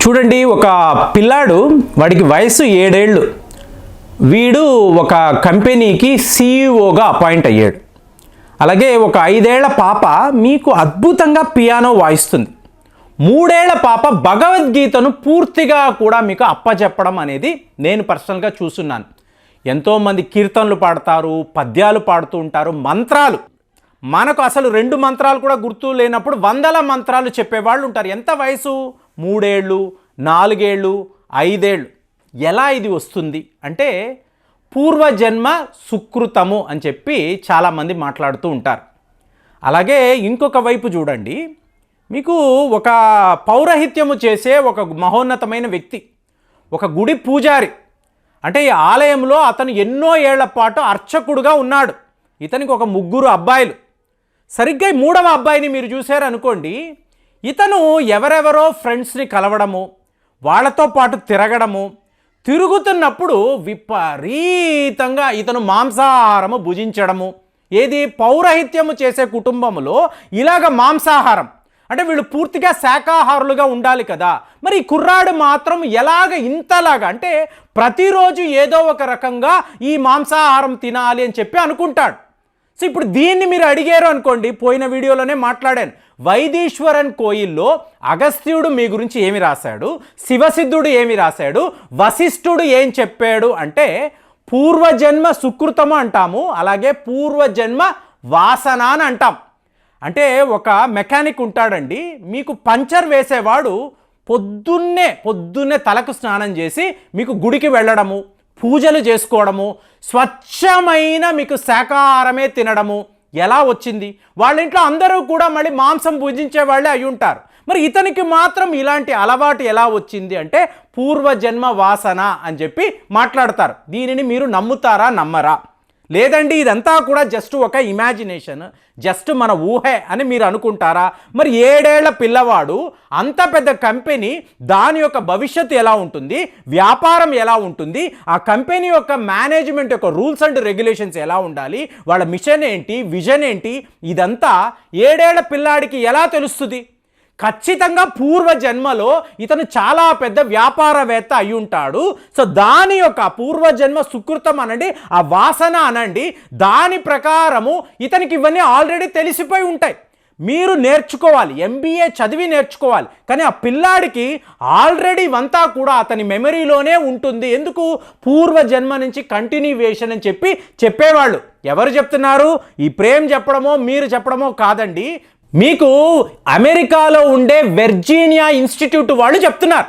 చూడండి, ఒక పిల్లాడు, వాడికి వయసు 7 ఏళ్ళు. వీడు ఒక కంపెనీకి సీఈఓగా అపాయింట్ అయ్యాడు. అలాగే ఒక 5 ఏళ్ల పాప మీకు అద్భుతంగా పియానో వాయిస్తుంది. 3 ఏళ్ల పాప భగవద్గీతను పూర్తిగా కూడా మీకు అప్పచెప్పడం అనేది నేను పర్సనల్గా చూస్తున్నాను. ఎంతోమంది కీర్తనలు పాడతారు, పద్యాలు పాడుతూ ఉంటారు, మంత్రాలు. మనకు అసలు 2 మంత్రాలు కూడా గుర్తు లేనప్పుడు 100ల మంత్రాలు చెప్పేవాళ్ళు ఉంటారు. ఎంత వయసు? 3 ఏళ్ళు, 4 ఏళ్ళు, 5 ఏళ్ళు. ఎలా ఇది వస్తుంది అంటే పూర్వజన్మ సుకృతము అని చెప్పి చాలామంది మాట్లాడుతూ ఉంటారు. అలాగే ఇంకొక వైపు చూడండి, మీకు ఒక పౌరహిత్యము చేసే ఒక మహోన్నతమైన వ్యక్తి, ఒక గుడి పూజారి, అంటే ఈ ఆలయంలో అతను ఎన్నో ఏళ్ల పాటు అర్చకుడుగా ఉన్నాడు. ఇతనికి ఒక 3 అబ్బాయిలు. సరిగ్గా 3వ అబ్బాయిని మీరు చూశారనుకోండి, ఇతను ఎవరెవరో ఫ్రెండ్స్ని కలవడము, వాళ్ళతో పాటు తిరగడము, తిరుగుతున్నప్పుడు విపరీతంగా ఇతను మాంసాహారము భుజించడము. ఏది? పౌరహిత్యము చేసే కుటుంబంలో ఇలాగ మాంసాహారం అంటే వీళ్ళు పూర్తిగా శాకాహారులుగా ఉండాలి కదా. మరి ఈ కుర్రాడు మాత్రం ఎలాగ ఇంతలాగా అంటే ప్రతిరోజు ఏదో ఒక రకంగా ఈ మాంసాహారం తినాలి అని చెప్పి అనుకుంటాడు. సో ఇప్పుడు దీన్ని మీరు అడిగారు అనుకోండి, పోయిన వీడియోలోనే మాట్లాడాను, వైదీశ్వరన్ కోయిల్లో అగస్త్యుడు మీ గురించి ఏమి రాశాడు, శివసిద్ధుడు ఏమి రాశాడు, వశిష్ఠుడు ఏం చెప్పాడు అంటే పూర్వజన్మ సుకృతము అంటాము, అలాగే పూర్వజన్మ వాసన అని అంటాం. అంటే ఒక మెకానిక్ ఉంటాడండి, మీకు పంచర్ వేసేవాడు పొద్దున్నే తలకు స్నానం చేసి మీకు గుడికి వెళ్ళడము, పూజలు చేసుకోవడము, స్వచ్ఛమైన మీకు శాకాహారమే తినడము ఎలా వచ్చింది? వాళ్ళ ఇంట్లో అందరూ కూడా మళ్ళీ మాంసం భుజించే వాళ్ళే అయి ఉంటారు. మరి ఇతనికి మాత్రం ఇలాంటి అలవాటు ఎలా వచ్చింది అంటే పూర్వజన్మ వాసన అని చెప్పి మాట్లాడతారు. దీనిని మీరు నమ్ముతారా, నమ్మరా? లేదండి ఇదంతా కూడా జస్ట్ ఒక ఇమాజినేషన్, జస్ట్ మన ఊహే అని మీరు అనుకుంటారా? మరి 7 ఏళ్ల పిల్లవాడు, అంత పెద్ద కంపెనీ, దాని యొక్క భవిష్యత్తు ఎలా ఉంటుంది, వ్యాపారం ఎలా ఉంటుంది, ఆ కంపెనీ యొక్క మేనేజ్మెంట్ యొక్క రూల్స్ అండ్ రెగ్యులేషన్స్ ఎలా ఉండాలి, వాళ్ళ మిషన్ ఏంటి, విజన్ ఏంటి, ఇదంతా 7 ఏళ్ల పిల్లాడికి ఎలా తెలుస్తుంది? ఖచ్చితంగా పూర్వజన్మలో ఇతను చాలా పెద్ద వ్యాపారవేత్త అయి ఉంటాడు. సో దాని యొక్క పూర్వజన్మ సుకృతం అనండి, ఆ వాసన అనండి, దాని ప్రకారము ఇతనికి ఇవన్నీ ఆల్రెడీ తెలిసిపోయి ఉంటాయి. మీరు నేర్చుకోవాలి, MBA చదివి నేర్చుకోవాలి, కానీ ఆ పిల్లాడికి ఆల్రెడీ ఇవంతా కూడా అతని మెమరీలోనే ఉంటుంది. ఎందుకు? పూర్వజన్మ నుంచి కంటిన్యూవేషన్ అని చెప్పి చెప్పేవాళ్ళు. ఎవరు చెప్తున్నారు? ఈ ప్రేమ్ చెప్పడమో మీరు చెప్పడమో కాదండి, మీకు అమెరికాలో ఉండే వెర్జీనియా ఇన్స్టిట్యూట్ వాళ్ళు చెప్తున్నారు.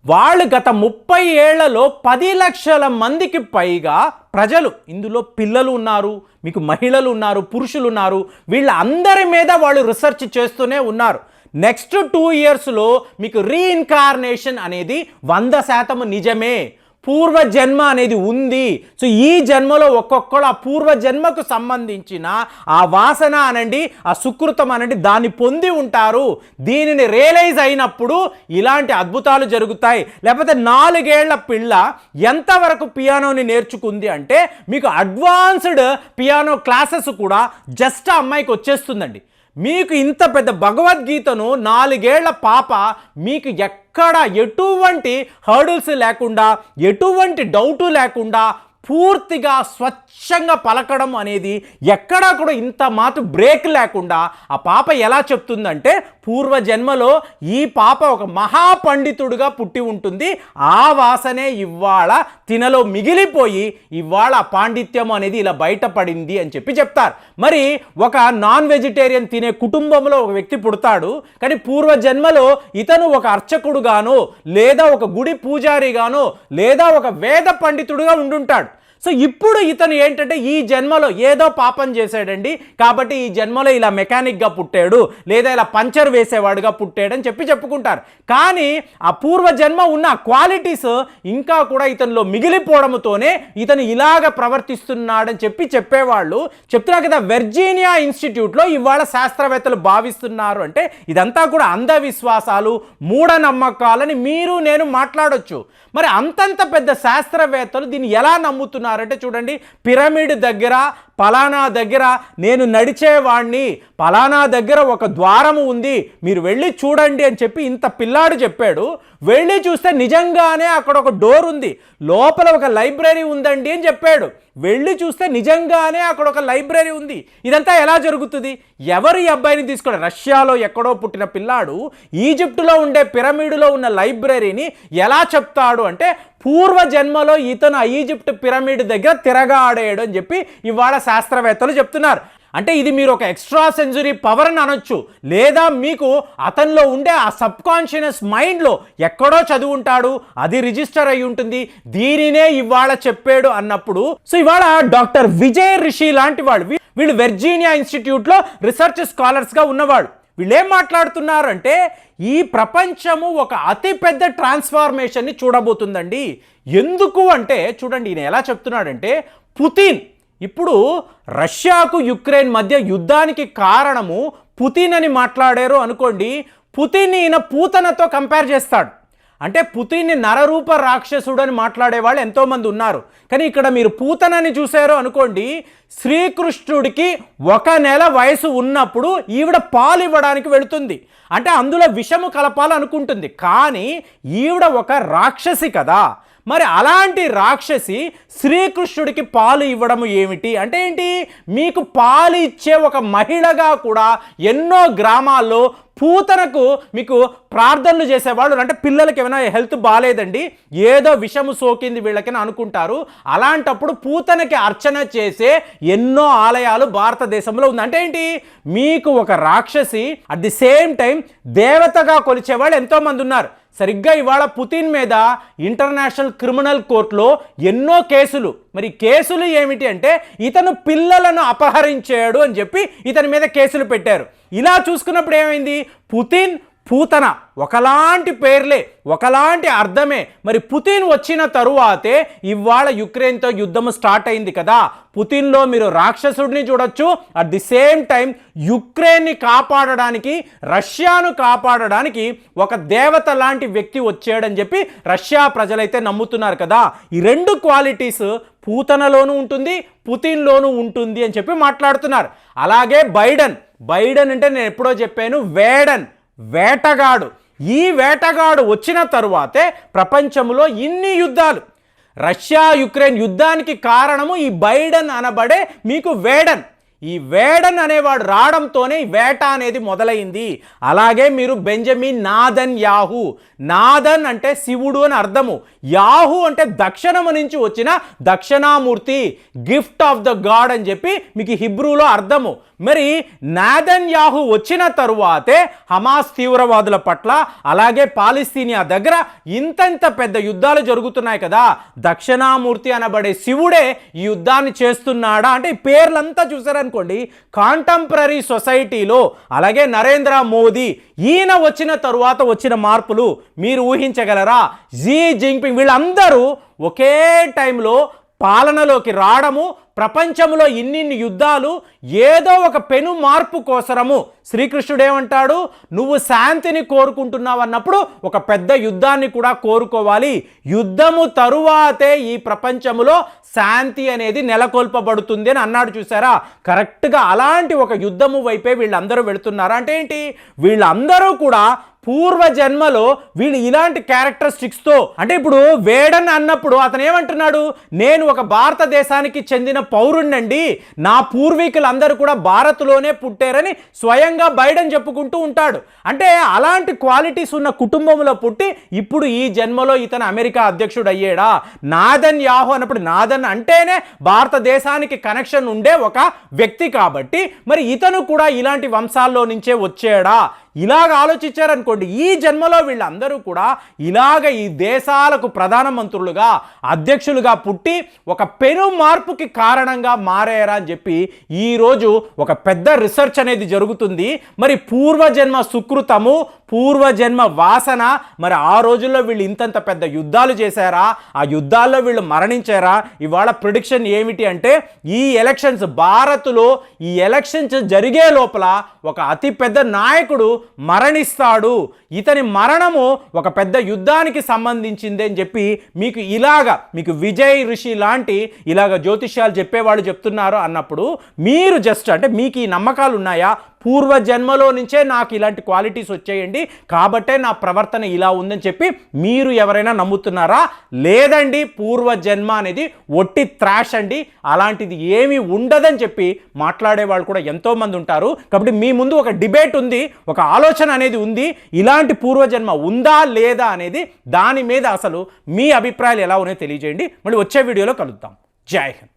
వాళ్ళు గత 30 ఏళ్లలో 10 లక్షల మందికి పైగా ప్రజలు, ఇందులో పిల్లలు ఉన్నారు, మీకు మహిళలు ఉన్నారు, పురుషులు ఉన్నారు, వీళ్ళందరి మీద వాళ్ళు రీసెర్చ్ చేస్తూనే ఉన్నారు. నెక్స్ట్ 2 ఇయర్స్లో మీకు రీఇన్కార్నేషన్ అనేది 100% నిజమే, పూర్వజన్మ అనేది ఉంది. సో ఈ జన్మలో ఒక్కొక్కరు ఆ పూర్వజన్మకు సంబంధించిన ఆ వాసన అనండి, ఆ సుకృతం అనండి, దాన్ని పొంది ఉంటారు. దీనిని రియలైజ్ అయినప్పుడు ఇలాంటి అద్భుతాలు జరుగుతాయి. లేకపోతే 4 ఏళ్ల పిల్ల ఎంతవరకు పియానోని నేర్చుకుంది అంటే మీకు అడ్వాన్స్డ్ పియానో క్లాసెస్ కూడా జస్ట్ ఆ అమ్మాయికి వచ్చేస్తుందండి. మీకు ఇంత పెద్ద భగవద్గీతను 4 ఏళ్ల పాప మీకు ఎక్కడ ఎటువంటి హర్డిల్స్ లేకుండా, ఎటువంటి డౌటు లేకుండా పూర్తిగా స్వచ్ఛంగా పలకడం అనేది ఎక్కడా కూడా ఇంత మాత్రం బ్రేక్ లేకుండా ఆ పాప ఎలా చెప్తుందంటే పూర్వజన్మలో ఈ పాప ఒక మహాపండితుడుగా పుట్టి ఉంటుంది, ఆ వాసనే ఇవాళ తినలో మిగిలిపోయి ఇవాళ పాండిత్యం అనేది ఇలా బయటపడింది అని చెప్పి చెప్తారు. మరి ఒక నాన్ వెజిటేరియన్ తినే కుటుంబంలో ఒక వ్యక్తి పుడతాడు, కానీ పూర్వజన్మలో ఇతను ఒక అర్చకుడుగానో, లేదా ఒక గుడి పూజారిగానో, లేదా ఒక వేద పండితుడుగా ఉండుంటాడు. సో ఇప్పుడు ఇతను ఏంటంటే ఈ జన్మలో ఏదో పాపం చేశాడండి, కాబట్టి ఈ జన్మలో ఇలా మెకానిక్గా పుట్టాడు, లేదా ఇలా పంచర్ వేసేవాడుగా పుట్టాడని చెప్పి చెప్పుకుంటారు. కానీ ఆ పూర్వజన్మ ఉన్న క్వాలిటీస్ ఇంకా కూడా ఇతనిలో మిగిలిపోవడంతోనే ఇతను ఇలాగ ప్రవర్తిస్తున్నాడని చెప్పి చెప్పేవాళ్ళు చెప్తున్నారు కదా. వెర్జీనియా ఇన్స్టిట్యూట్లో ఇవాళ శాస్త్రవేత్తలు భావిస్తున్నారు అంటే ఇదంతా కూడా అంధవిశ్వాసాలు, మూఢనమ్మకాలని మీరు నేను మాట్లాడొచ్చు. మరి అంతంత పెద్ద శాస్త్రవేత్తలు దీన్ని ఎలా నమ్ముతున్నారు చెప్తున్నారంటే చూడండి, పిరమిడ్ దగ్గర పలానా దగ్గర నేను నడిచేవాణ్ణి, పలానా దగ్గర ఒక ద్వారము ఉంది, మీరు వెళ్ళి చూడండి అని చెప్పి ఇంత పిల్లాడు చెప్పాడు. వెళ్ళి చూస్తే నిజంగానే అక్కడ ఒక డోర్ ఉంది, లోపల ఒక లైబ్రరీ ఉందండి అని చెప్పాడు. వెళ్ళి చూస్తే నిజంగానే అక్కడ ఒక లైబ్రరీ ఉంది. ఇదంతా ఎలా జరుగుతుంది? ఎవరు ఈ అబ్బాయిని తీసుకోండి? రష్యాలో ఎక్కడో పుట్టిన పిల్లాడు ఈజిప్టులో ఉండే పిరమిడ్లో ఉన్న లైబ్రరీని ఎలా చెప్తాడు అంటే, పూర్వజన్మలో ఇతను ఈజిప్ట్ పిరమిడ్ దగ్గర తిరగాడాడు అని చెప్పి ఇవాళ శాస్త్రవేత్తలు చెప్తున్నారు. అంటే ఇది మీరు ఒక ఎక్స్ట్రా సెన్సరీ పవర్ అని అనొచ్చు, లేదా మీకు అతనిలో ఉండే ఆ సబ్ కాన్షియస్ మైండ్లో ఎక్కడో చదివి ఉంటాడు, అది రిజిస్టర్ అయి ఉంటుంది, దీనినే ఇవాళ చెప్పాడు అన్నప్పుడు. సో ఇవాళ డాక్టర్ విజయ్ రిషి లాంటి వాళ్ళు, వీళ్ళు వెర్జీనియా ఇన్స్టిట్యూట్లో రీసెర్చ్ స్కాలర్స్గా ఉన్నవాళ్ళు, వీళ్ళు ఏం మాట్లాడుతున్నారు అంటే, ఈ ప్రపంచము ఒక అతిపెద్ద ట్రాన్స్ఫార్మేషన్ని చూడబోతుందండి. ఎందుకు అంటే చూడండి, ఈయన ఎలా చెప్తున్నాడంటే, పుతిన్ ఇప్పుడు రష్యాకు యుక్రెయిన్ మధ్య యుద్ధానికి కారణము పుతిన్ అని మాట్లాడారు అనుకోండి, పుతిన్ ఈయన పూతనతో కంపేర్ చేస్తాడు. అంటే పుతిన్ని నరరూప రాక్షసుడు అని మాట్లాడే వాళ్ళు ఎంతోమంది ఉన్నారు. కానీ ఇక్కడ మీరు పూతనని చూశారు అనుకోండి, శ్రీకృష్ణుడికి 1 నెల వయసు ఉన్నప్పుడు ఈవిడ పాలు ఇవ్వడానికి వెళుతుంది. అంటే అందులో విషము కలపాలనుకుంటుంది, కానీ ఈవిడ ఒక రాక్షసి కదా. మరి అలాంటి రాక్షసి శ్రీకృష్ణుడికి పాలు ఇవ్వడం ఏమిటి అంటే ఏంటి? మీకు పాలు ఇచ్చే ఒక మహిళగా కూడా ఎన్నో గ్రామాల్లో పూతనకు మీకు ప్రార్థనలు చేసేవాళ్ళు. అంటే పిల్లలకి ఏమైనా హెల్త్ బాగాలేదండి, ఏదో విషము సోకింది వీళ్ళకి అనుకుంటారు, అలాంటప్పుడు పూతనకి అర్చన చేసే ఎన్నో ఆలయాలు భారతదేశంలో ఉంది. అంటే ఏంటి? మీకు ఒక రాక్షసి అట్ ది సేమ్ టైం దేవతగా కొలిచేవాళ్ళు ఎంతోమంది ఉన్నారు. సరిగ్గా ఇవాళ పుతిన్ మీద ఇంటర్నేషనల్ క్రిమినల్ కోర్టులో ఎన్నో కేసులు. మరి కేసులు ఏమిటి అంటే, ఇతను పిల్లలను అపహరించాడు అని చెప్పి ఇతని మీద కేసులు పెట్టారు. ఇలా చూసుకున్నప్పుడు ఏమైంది? పుతిన్ పూతన ఒకలాంటి పేర్లే, ఒకలాంటి అర్థమే. మరి పుతిన్ వచ్చిన తరువాతే ఇవాళ యుక్రెయిన్తో యుద్ధం స్టార్ట్ అయింది కదా. పుతిన్లో మీరు రాక్షసుడిని చూడొచ్చు, అట్ ది సేమ్ టైం యుక్రెయిన్ని కాపాడడానికి, రష్యాను కాపాడడానికి ఒక దేవత లాంటి వ్యక్తి వచ్చాడని చెప్పి రష్యా ప్రజలైతే నమ్ముతున్నారు కదా. ఈ 2 క్వాలిటీస్ పూతనలోనూ ఉంటుంది, పుతిన్లోనూ ఉంటుంది అని చెప్పి మాట్లాడుతున్నారు. అలాగే బైడెన్ అంటే నేను ఎప్పుడో చెప్పాను, వేటగాడు. ఈ వేటగాడు వచ్చిన తరువాతే ప్రపంచంలో ఇన్ని యుద్ధాలు. రష్యా యుక్రెయిన్ యుద్ధానికి కారణము ఈ బైడెన్ అనబడే మీకు వేడన్. ఈ వేడన్ అనేవాడు రావడంతోనే వేట అనేది మొదలైంది. అలాగే మీరు బెంజమిన్ నాదన్యాహు, నాదన్ అంటే శివుడు అని అర్థము, యాహు అంటే దక్షిణము నుంచి వచ్చిన Dakshinamurthy, gift of the God అని చెప్పి మీకు హిబ్రూలో అర్థము. మరి నాదన్యాహు వచ్చిన తరువాతే హమాస్ తీవ్రవాదుల పట్ల, అలాగే పాలస్తీనియా దగ్గర ఇంతంత పెద్ద యుద్ధాలు జరుగుతున్నాయి కదా. దక్షిణామూర్తి అనబడే శివుడే ఈ యుద్ధాన్ని చేస్తున్నాడా అంటే, ఈ పేర్లంతా చూసారనుకోండి కాంటెంపరీ సొసైటీలో. అలాగే నరేంద్ర మోదీ, ఈయన వచ్చిన తరువాత వచ్చిన మార్పులు మీరు ఊహించగలరా? జీ జింగ్పింగ్, వీళ్ళందరూ ఒకే టైంలో పాలనలోకి రావడము, ప్రపంచంలో ఇన్ని యుద్ధాలు, ఏదో ఒక పెను మార్పు కోసరము. శ్రీకృష్ణుడు ఏమంటాడు? నువ్వు శాంతిని కోరుకుంటున్నావు అన్నప్పుడు ఒక పెద్ద యుద్ధాన్ని కూడా కోరుకోవాలి. యుద్ధము తరువాతే ఈ ప్రపంచంలో శాంతి అనేది నెలకొల్పబడుతుంది అని అన్నాడు. చూసారా? కరెక్ట్గా అలాంటి ఒక యుద్ధము వైపే వీళ్ళందరూ వెళుతున్నారా అంటే ఏంటి? వీళ్ళందరూ కూడా పూర్వజన్మలో వీళ్ళు ఇలాంటి క్యారెక్టరిస్టిక్స్తో, అంటే ఇప్పుడు వేడన్ అన్నప్పుడు అతను ఏమంటున్నాడు? నేను ఒక భారతదేశానికి చెందిన పౌరుణ్ణండి, నా పూర్వీకులందరూ కూడా భారత్లోనే పుట్టారని స్వయంగా బైడెన్ చెప్పుకుంటూ ఉంటాడు. అంటే అలాంటి క్వాలిటీస్ ఉన్న కుటుంబంలో పుట్టి ఇప్పుడు ఈ జన్మలో ఇతను అమెరికా అధ్యక్షుడు అయ్యాడా? నాదన్యాహు అన్నప్పుడు నాదన్ అంటేనే భారతదేశానికి కనెక్షన్ ఉండే ఒక వ్యక్తి కాబట్టి మరి ఇతను కూడా ఇలాంటి వంశాల్లో నుంచే వచ్చాడా? ఇలాగ ఆలోచించారనుకోండి, ఈ జన్మలో వీళ్ళందరూ కూడా ఇలాగ ఈ దేశాలకు ప్రధానమంత్రులుగా, అధ్యక్షులుగా పుట్టి ఒక పెను మార్పుకి కారణంగా మారారా అని చెప్పి ఈరోజు ఒక పెద్ద రీసెర్చ్ అనేది జరుగుతుంది. మరి పూర్వజన్మ సుకృతము, పూర్వజన్మ వాసన, మరి ఆ రోజుల్లో వీళ్ళు ఇంతంత పెద్ద యుద్ధాలు చేశారా? ఆ యుద్ధాల్లో వీళ్ళు మరణించారా? ఇవాళ ప్రిడిక్షన్ ఏమిటి అంటే, ఈ ఎలక్షన్స్ భారత్లో ఈ ఎలక్షన్స్ జరిగే లోపల ఒక అతి పెద్ద నాయకుడు మరణిస్తాడు, ఇతని మరణము ఒక పెద్ద యుద్ధానికి సంబంధించింది అని చెప్పి మీకు విజయ్ ఋషి లాంటి జ్యోతిష్యాలు చెప్పేవాళ్ళు చెప్తున్నారు అన్నప్పుడు మీరు జస్ట్ అంటే మీకు ఈ నమ్మకాలు ఉన్నాయా? పూర్వజన్మలో నుంచే నాకు ఇలాంటి క్వాలిటీస్ వచ్చేయండి కాబట్టే నా ప్రవర్తన ఇలా ఉందని చెప్పి మీరు ఎవరైనా నమ్ముతున్నారా? లేదండి, పూర్వజన్మ అనేది ఒట్టి త్రాష్ అండి, అలాంటిది ఏమీ ఉండదని చెప్పి మాట్లాడే వాళ్ళు కూడా ఎంతోమంది ఉంటారు. కాబట్టి మీ ముందు ఒక డిబేట్ ఉంది, ఒక ఆలోచన అనేది ఉంది. ఇలాంటి పూర్వజన్మ ఉందా లేదా అనేది దాని మీద అసలు మీ అభిప్రాయాలు ఎలా ఉన్నాయో తెలియజేయండి. మళ్ళీ వచ్చే వీడియోలో కలుద్దాం. జై హింద్.